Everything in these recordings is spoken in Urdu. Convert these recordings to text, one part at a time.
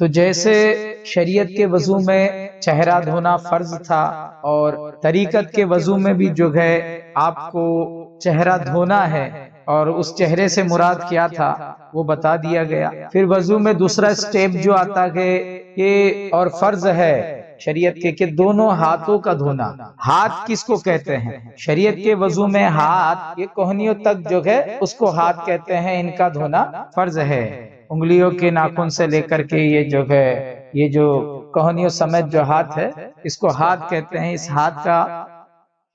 تو جیسے شریعت کے وضو میں چہرہ دھونا فرض تھا اور طریقت کے وضو میں بھی جو ہے آپ کو چہرہ دھونا ہے، اور اس چہرے سے مراد کیا تھا وہ بتا دیا گیا۔ پھر وضو میں دوسرا سٹیپ جو آتا ہے کہ اور فرض ہے شریعت کے کہ دونوں ہاتھوں کا دھونا۔ ہاتھ کس کو کہتے ہیں؟ شریعت کے وضو میں ہاتھ یہ کوہنیوں تک جو ہے اس کو ہاتھ کہتے ہیں، ان کا دھونا فرض ہے۔ انگلیوں کے ناخن سے لے کر کے یہ جو ہے یہ جو کوہنیوں سمیت جو ہاتھ ہے اس کو ہاتھ کہتے ہیں۔ اس ہاتھ کا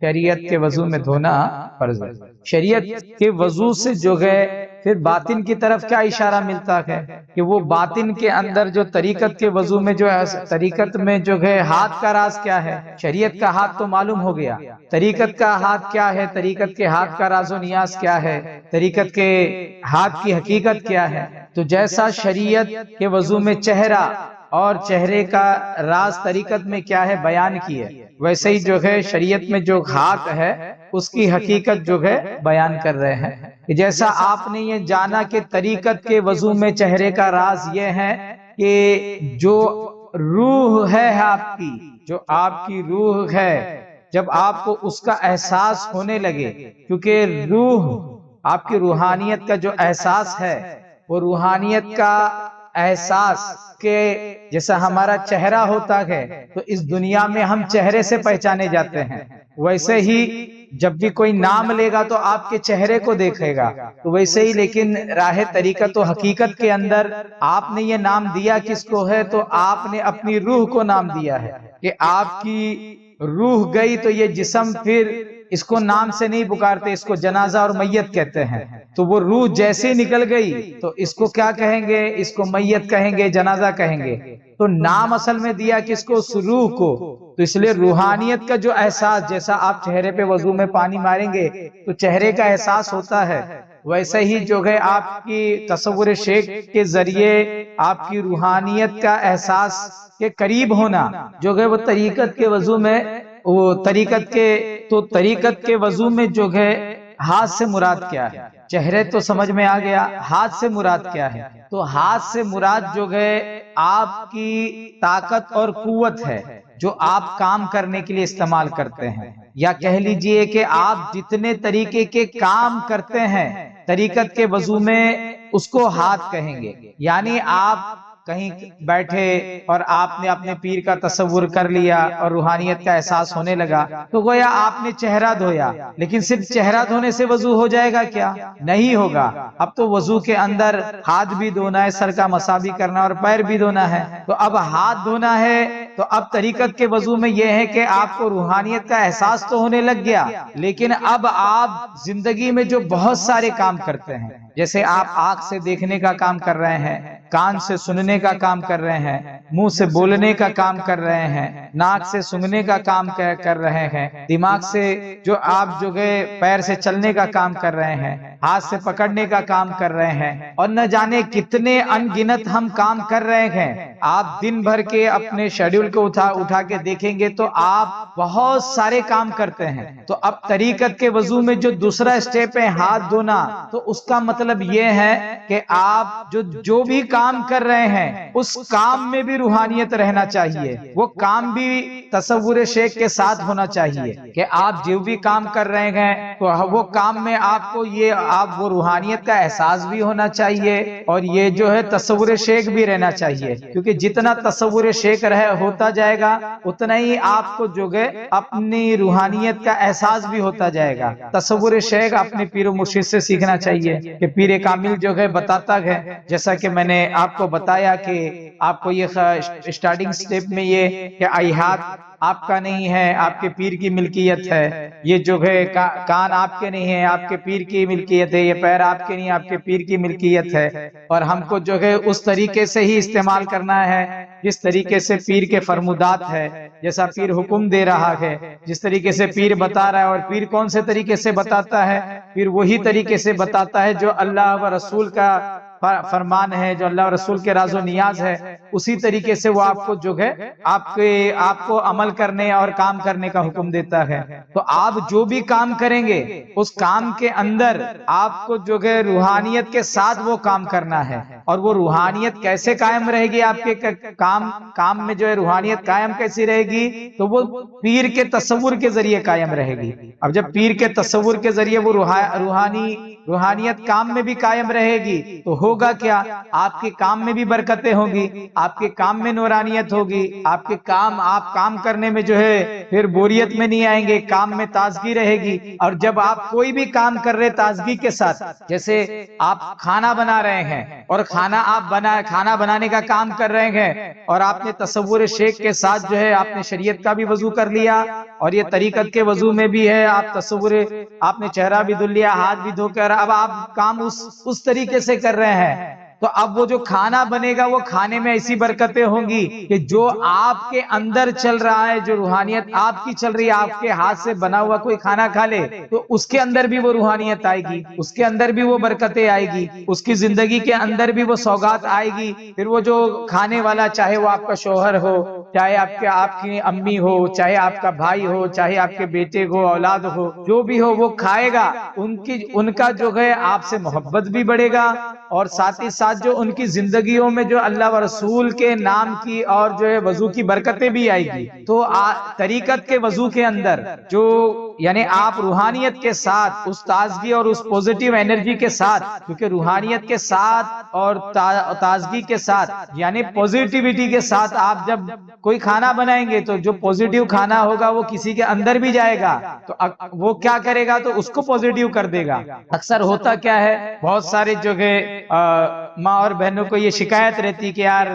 شریعت کے وضو میں دھونا فرض ہے۔ شریعت کے وضو سے جو ہے پھر باطن کی طرف کیا اشارہ ملتا ہے کہ وہ باطن کے اندر جو طریقت کے وضو میں جو ہے طریقت میں جو ہے ہاتھ کا راز کیا ہے۔ شریعت کا ہاتھ تو معلوم ہو گیا، طریقت کا ہاتھ کیا ہے، طریقت کے ہاتھ کا راز و نیاز کیا ہے، طریقت کے ہاتھ کی حقیقت کیا ہے۔ تو جیسا شریعت کے وضو میں چہرہ اور چہرے کا راز طریقت میں کیا ہے بیان کیے، ویسے ہی جو ہے شریعت میں جو ہاتھ ہے اس کی حقیقت جو ہے بیان کر رہے ہیں کہ جیسا آپ نے یہ جانا کہ طریقت کے وضو میں چہرے کا راز یہ ہے کہ جو روح ہے آپ کی، جو آپ کی روح ہے، جب آپ کو اس کا احساس ہونے لگے، کیونکہ روح آپ کی روحانیت کا جو احساس ہے وہ روحانیت کا احساس کہ جیسا ہمارا چہرہ ہوتا ہے تو اس دنیا میں ہم چہرے سے پہچانے جاتے ہیں، ویسے ہی جب بھی کوئی نام لے گا تو آپ کے چہرے کو دیکھے گا، تو ویسے ہی لیکن راہ طریقت و حقیقت کے اندر آپ نے یہ نام دیا کس کو ہے تو آپ نے اپنی روح کو نام دیا ہے کہ آپ کی روح گئی تو یہ جسم پھر اس کو نام سے نہیں پکارتے، اس کو جنازہ اور میت کہتے ہیں۔ تو وہ روح جیسے نکل گئی تو اس کو کیا کہیں گے؟ اس کو میت کہیں گے، جنازہ کہیں گے۔ تو نام اصل میں دیا کس کو؟ اس روح کو۔ تو اس لیے روحانیت کا جو احساس، جیسا آپ چہرے پہ وضو میں پانی ماریں گے تو چہرے کا احساس ہوتا ہے، ویسے ہی جو ہے آپ کی تصور شیخ کے ذریعے آپ کی روحانیت کا احساس کے قریب ہونا جو ہے وہ طریقت کے وضو میں وہ طریقت کے وضو میں جو ہے ہاتھ سے مراد کیا ہے؟ چہرے تو سمجھ میں آ گیا، ہاتھ سے مراد کیا ہے؟ تو ہاتھ سے مراد جو ہے آپ کی طاقت اور قوت ہے جو آپ کام کرنے کے لیے استعمال کرتے ہیں، یا کہہ لیجئے کہ آپ جتنے طریقے کے کام کرتے ہیں طریقت کے وضو میں اس کو ہاتھ کہیں گے۔ یعنی آپ کہیں بیٹھے اور آپ نے اپنے پیر کا تصور کر لیا اور روحانیت کا احساس ہونے لگا تو گویا آپ نے چہرہ دھویا، لیکن صرف چہرہ دھونے سے وضو ہو جائے گا کیا؟ نہیں ہوگا۔ اب تو وضو کے اندر ہاتھ بھی دھونا ہے، سر کا مسح بھی کرنا اور پیر بھی دھونا ہے۔ تو اب ہاتھ دھونا ہے تو اب طریقت کے وضو میں یہ ہے کہ آپ کو روحانیت کا احساس تو ہونے لگ گیا، لیکن اب آپ زندگی میں جو بہت سارے کام کرتے ہیں، جیسے آپ آنکھ سے دیکھنے کا کام کر رہے ہیں، کان سے سننے کا کام کر رہے ہیں، منہ سے بولنے کا کام کر رہے ہیں، ناک سے سونگھنے کا کام کر رہے ہیں، دماغ سے جو آپ جو گئے پیر سے چلنے کا کام کر رہے ہیں، ہاتھ سے پکڑنے کا کام کر رہے ہیں، اور نہ جانے کتنے ان گنت ہم کام کر رہے ہیں۔ آپ دن بھر کے اپنے شیڈول کو اٹھا کے دیکھیں گے تو آپ بہت سارے کام کرتے ہیں۔ تو اب طریقت کے وضو میں جو دوسرا سٹیپ ہے ہاتھ دھونا، تو اس کا مطلب یہ ہے کہ آپ جو بھی کام کر رہے ہیں اس کام میں بھی روحانیت رہنا چاہیے، وہ کام بھی تصور شیخ کے ساتھ ہونا چاہیے کہ آپ جو بھی کام کر رہے ہیں تو وہ کام میں آپ کو وہ روحانیت کا احساس بھی ہونا چاہیے اور یہ جو ہے تصور شیخ بھی رہنا چاہیے، کیونکہ جتنا تصور شیخ ہوتا جائے گا اتنا ہی آپ کو جو ہے اپنی روحانیت کا احساس بھی ہوتا جائے گا۔ تصور شیخ اپنے پیر و مرشد سے سیکھنا چاہیے کہ پیر کامل جو ہے بتاتا ہے، جیسا کہ میں نے آپ کو بتایا کہ آپ کو یہ اسٹارٹنگ سٹیپ میں یہ کہ ہاتھ آپ کا نہیں ہے، آپ کے پیر کی ملکیت ہے، یہ جو ہے کان آپ کے نہیں ہے، آپ کے پیر کی ملکیت ہے، یہ پیر آپ کے نہیں، آپ کے پیر کی ملکیت ہے، اور ہم کو جو ہے اس طریقے سے ہی استعمال کرنا ہے جس طریقے سے پیر کے فرمودات ہے، جیسا پیر حکم دے رہا ہے، جس طریقے سے پیر بتا رہا ہے۔ اور پیر کون سے طریقے سے بتاتا ہے؟ پیر وہی طریقے سے بتاتا ہے جو اللہ و رسول کا فرمان ہے، جو اللہ و رسول کے راز و نیاز ہے، اسی طریقے سے وہ آپ کو جو ہے آپ کو عمل کرنے اور کام کرنے کا حکم دیتا ہے۔ تو آپ جو بھی کام کریں گے اس کام کے اندر آپ کو جو ہے روحانیت کے ساتھ وہ کام کرنا ہے۔ اور وہ روحانیت کیسے قائم رہے گی آپ کے کام میں جو ہے روحانیت قائم کیسی رہے گی؟ تو وہ پیر کے تصور کے ذریعے قائم رہے گی۔ اب جب پیر کے تصور کے ذریعے وہ روحانیت کام میں بھی قائم رہے گی تو ہوگا کیا؟ آپ کے کام میں بھی برکتیں ہوگی، آپ کے کام میں نورانیت ہوگی، آپ کام کرنے میں جو ہے پھر بوریت میں نہیں آئیں گے، کام میں تازگی رہے گی۔ اور جب آپ کوئی بھی کام کر رہے تازگی کے ساتھ، جیسے آپ کھانا بنا رہے ہیں اور کھانا بنانے کا کام کر رہے ہیں اور آپ نے تصور شیخ کے ساتھ جو ہے آپ نے شریعت کا بھی وضو کر لیا اور یہ طریقت کے وضو میں بھی ہے، آپ نے چہرہ بھی دھل لیا، ہاتھ بھی دھو کر اب آپ کام اس طریقے سے کر رہے ہیں، تو اب وہ جو کھانا بنے گا وہ کھانے میں ایسی برکتیں ہوں گی کہ جو آپ کے اندر چل رہا ہے، جو روحانیت آپ کی چل رہی ہے، آپ کے ہاتھ سے بنا ہوا کوئی کھانا کھا لے تو اس کے اندر بھی وہ روحانیت آئے گی، اس کے اندر بھی وہ برکتیں آئے گی، اس کی زندگی کے اندر بھی وہ سوغات آئے گی۔ پھر وہ جو کھانے والا، چاہے وہ آپ کا شوہر ہو، چاہے آپ کی امی ہو، چاہے آپ کا بھائی ہو، چاہے آپ کے بیٹے ہو، اولاد ہو، جو بھی ہو وہ کھائے گا، ان کا جو ہے آپ سے محبت بھی بڑھے گا اور ساتھ ہی ساتھ جو ان کی زندگیوں میں جو اللہ و رسول کے نام کی اور جو ہے وضو کی برکتیں بھی آئے گی۔ تو طریقت کے وضو کے اندر جو یعنی آپ روحانیت کے ساتھ اس تازگی اور اس پوزیٹیو انرجی کے ساتھ، کیونکہ روحانیت کے ساتھ اور تازگی کے ساتھ یعنی پوزیٹیوٹی کے ساتھ آپ جب کوئی کھانا بنائیں گے تو جو پوزیٹیو کھانا ہوگا وہ کسی کے اندر بھی جائے گا تو وہ کیا کرے گا؟ تو اس کو پوزیٹیو کر دے گا۔ اکثر ہوتا کیا ہے، بہت سارے جو ہے ماں اور بہنوں کو یہ شکایت رہتی کہ یار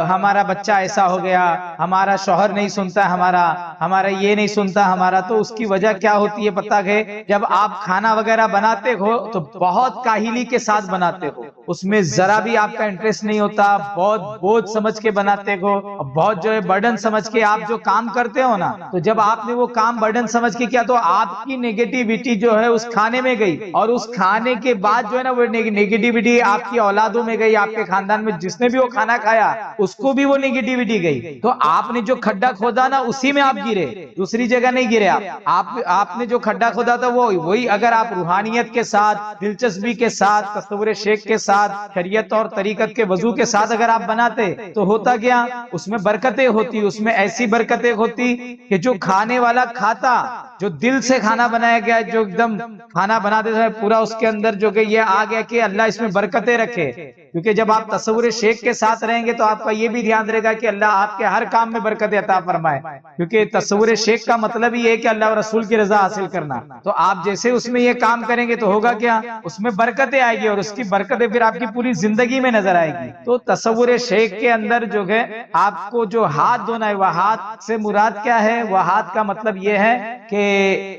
ہمارا بچہ ایسا ہو گیا، ہمارا شوہر نہیں سنتا ہمارا یہ نہیں سنتا ہمارا، تو اس کی وجہ کیا ہوتی ہے پتہ ہے؟ جب آپ کھانا وغیرہ بناتے ہو تو بہت کاہلی کے ساتھ بناتے ہو، اس میں ذرا بھی آپ کا انٹرسٹ نہیں ہوتا، بہت بوجھ سمجھ کے بناتے ہو، بہت جو ہے برڈن سمجھ کے آپ جو کام کرتے ہو نا، تو جب آپ نے وہ کام برڈن سمجھ کے کیا تو آپ کی نیگیٹیوٹی جو ہے اس کھانے میں گئی، اور اس کھانے کے بعد جو ہے نا وہ نیگیٹیوٹی آپ کی اولادوں میں گئی، آپ کے خاندان میں جس نے بھی وہ کھانا کھایا اس کو بھی وہ نیگیٹیوٹی گئی۔ تو آپ نے جو کھڈا کھودا نا اسی میں آپ گرے، دوسری جگہ نہیں گرے۔ آپ نے جو کھڈا کھودا تھا وہی اگر آپ روحانیت کے ساتھ، دلچسپی کے ساتھ، تصور شیخ کے ساتھ، شریعت اور طریقت کے وضو کے ساتھ اگر آپ بناتے تو ہوتا کیا؟ اس میں برکتیں ہوتی، اس میں ایسی برکتیں ہوتی کہ جو کھانے والا کھاتا، جو دل سے کھانا بنایا گیا، جو ایک دم کھانا بناتے تھے پورا اس کے اندر جو کہ یہ آ گیا کہ اللہ اس میں برکتیں رکھے، کیونکہ جب آپ تصور شیخ کے ساتھ رہیں گے تو آپ کا یہ بھی دھیان رہے گا کہ اللہ آپ کے ہر کام میں برکت عطا فرمائے، کیونکہ تصور شیخ کا مطلب ہی ہے کہ اللہ اور رسول کی رضا حاصل کرنا۔ تو آپ جیسے اس میں یہ کام کریں گے تو ہوگا کیا؟ اس میں برکتیں آئے گی اور اس کی برکتیں پھر آپ کی پوری زندگی میں نظر آئے گی۔ تو تصور شیخ کے اندر جو ہے آپ کو جو ہاتھ دھونا ہے، وہ ہاتھ سے مراد کیا ہے؟ وہ ہاتھ کا مطلب یہ ہے کہ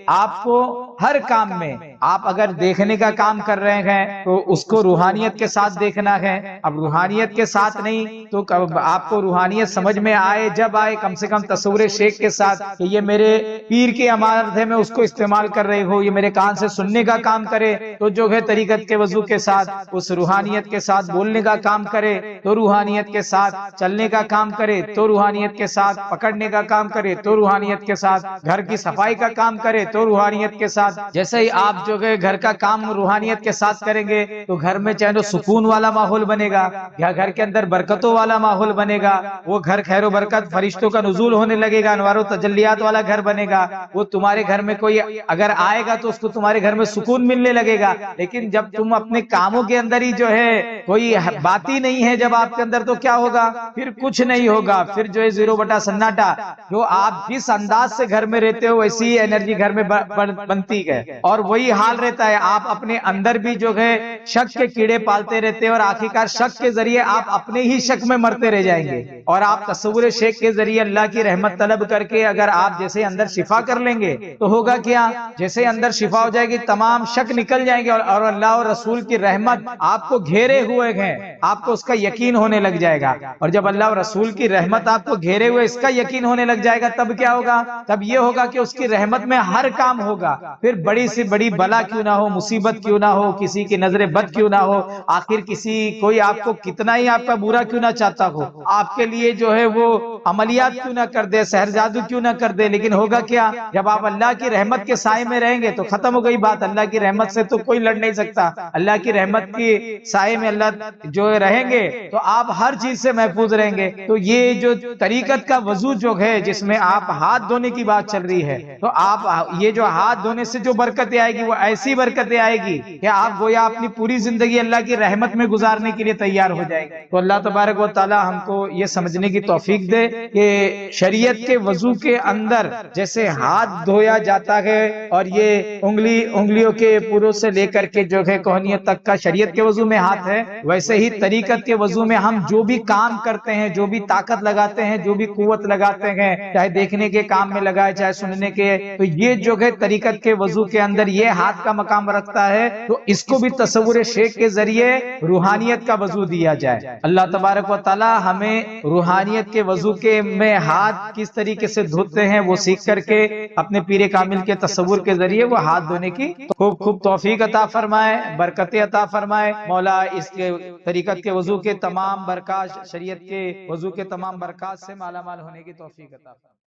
آپ کو ہر کام میں، آپ اگر دیکھنے کا کام کر رہے ہیں تو اس کو روحانیت کے ساتھ دیکھنا ہے۔ اب روحانیت کے ساتھ نہیں تو آپ کو روحانیت سمجھ میں آئے، جب آئے کم سے کم تصور شیخ کے ساتھ کہ یہ میرے پیر کی امانت ہے، میں اس کو استعمال کر رہی ہوں، یہ میرے کان سے سننے کا کام کرے تو جو ہے طریقت کے وضو کے ساتھ، اس روحانیت کے ساتھ بولنے کا کام کرے تو روحانیت کے ساتھ، چلنے کا کام کرے تو روحانیت کے ساتھ، پکڑنے کا کام کرے تو روحانیت کے ساتھ، گھر کی صفائی کا کام کرے تو روحانیت کے ساتھ۔ جیسے ہی آپ جو ہے گھر کا کام روحانیت کے ساتھ کریں گے تو گھر میں چاہے سکون والا ماحول بنے گا، یا گھر کے اندر برکتوں والا ماحول بنے گا، وہ گھر خیر و برکت، فرشتوں کا نزول ہونے لگے گا، انوار و تجلیات والا گھر بنے گا۔ وہ تمہارے گھر میں کوئی اگر آئے گا تو اس کو تمہارے گھر میں سکون ملنے لگے گا، لیکن جب تم اپنے کاموں کے اندر ہی جو ہے کوئی بات ہی نہیں ہے جب آپ کے اندر، تو کیا ہوگا؟ پھر کچھ نہیں ہوگا، پھر جو ہے زیرو بٹا سناٹا۔ جو آپ جس انداز سے گھر میں رہتے ہو ویسی انرجی گھر میں بنتی ہے، اور وہی حال رہتا ہے، آپ اپنے اندر بھی جو ہے شک کے کیڑے پالتے رہتے ہیں، اور آخرکار شک کے ذریعے آپ اپنے ہی شک میں مرتے رہ جائیں گے۔ اور آپ تصور شیخ کے ذریعے اللہ کی رحمت طلب کر کے اگر آپ جیسے اندر شفا کر لیں گے تو ہوگا کیا؟ جیسے اندر شفا ہو جائے گی، تمام شک نکل جائیں گے، اور اللہ اور رسول کی رحمت آپ کو گھیرے ہوئے ہیں، آپ کو اس کا یقین ہونے لگ جائے گا۔ اور جب اللہ اور رسول کی رحمت آپ کو گھیرے ہوئے اس کا یقین ہونے لگ جائے گا، تب کیا ہوگا؟ تب یہ ہوگا کہ اس کی رحمت میں ہر کام ہوگا، پھر بڑی سے بڑی بلا کیوں نہ ہو، مصیبت کیوں نہ ہو، کسی کی نظر بد کیوں نہ ہو، آخر کوئی آپ کو کتنا ہی آپ کا برا کیوں نہ چاہتا ہو، آپ کے لیے جو ہے وہ عملیات کیوں نہ کر دے، سحر جادو کیوں نہ کر دے، لیکن ہوگا کیا؟ جب آپ اللہ کی رحمت کے سائے میں رہیں گے تو ختم ہو گئی بات۔ اللہ کی رحمت سے تو کوئی لڑ نہیں سکتا، اللہ کی رحمت کی سائے میں اللہ جو رہیں گے تو آپ ہر چیز سے محفوظ رہیں گے۔ تو یہ جو طریقت کا وضو جو ہے جس میں آپ ہاتھ دھونے کی بات چل رہی ہے، تو آپ یہ جو ہاتھ دھونے سے جو برکتیں آئے گی وہ ایسی برکتیں آئے گی کہ آپ گویا اپنی پوری زندگی اللہ کی رحمت میں گزارنے کے لیے تیار ہو جائے گی۔ تو اللہ تبارک و تعالی ہم کو یہ سمجھنے کی توفیق دے کہ شریعت کے وضو کے اندر جیسے ہاتھ دھویا جاتا ہے اور یہ انگلیوں کے پوروں سے لے کر کے جو ہے کوہنیوں تک کا شریعت کے وضو میں ہاتھ ہے، ویسے ہی طریقت کے وضو میں ہم جو بھی کام کرتے ہیں، جو بھی طاقت لگاتے ہیں، جو بھی قوت لگاتے ہیں، چاہے دیکھنے کے کام میں لگائے چاہے سننے کے، تو یہ جو ہے طریقت کے وضو کے اندر یہ ہاتھ کا مقام رکھتا ہے، تو اس کو بھی تصور شیخ کے ذریعے روحانیت کا وضو دیا جائے۔ اللہ تبارک و تعالی ہمیں روحانیت کے وضو کے میں ہاتھ کس طریقے سے دھوتے ہیں وہ سیکھ کر کے اپنے پیر کامل کے تصور کے ذریعے وہ ہاتھ دھونے کی خوب خوب توفیق عطا فرمائے، برکتیں عطا فرمائے مولا۔ اس کے طریقت کے وضو کے تمام برکات، شریعت کے وضو کے تمام برکات سے مالا مال ہونے کی توفیق عطا فرمائے۔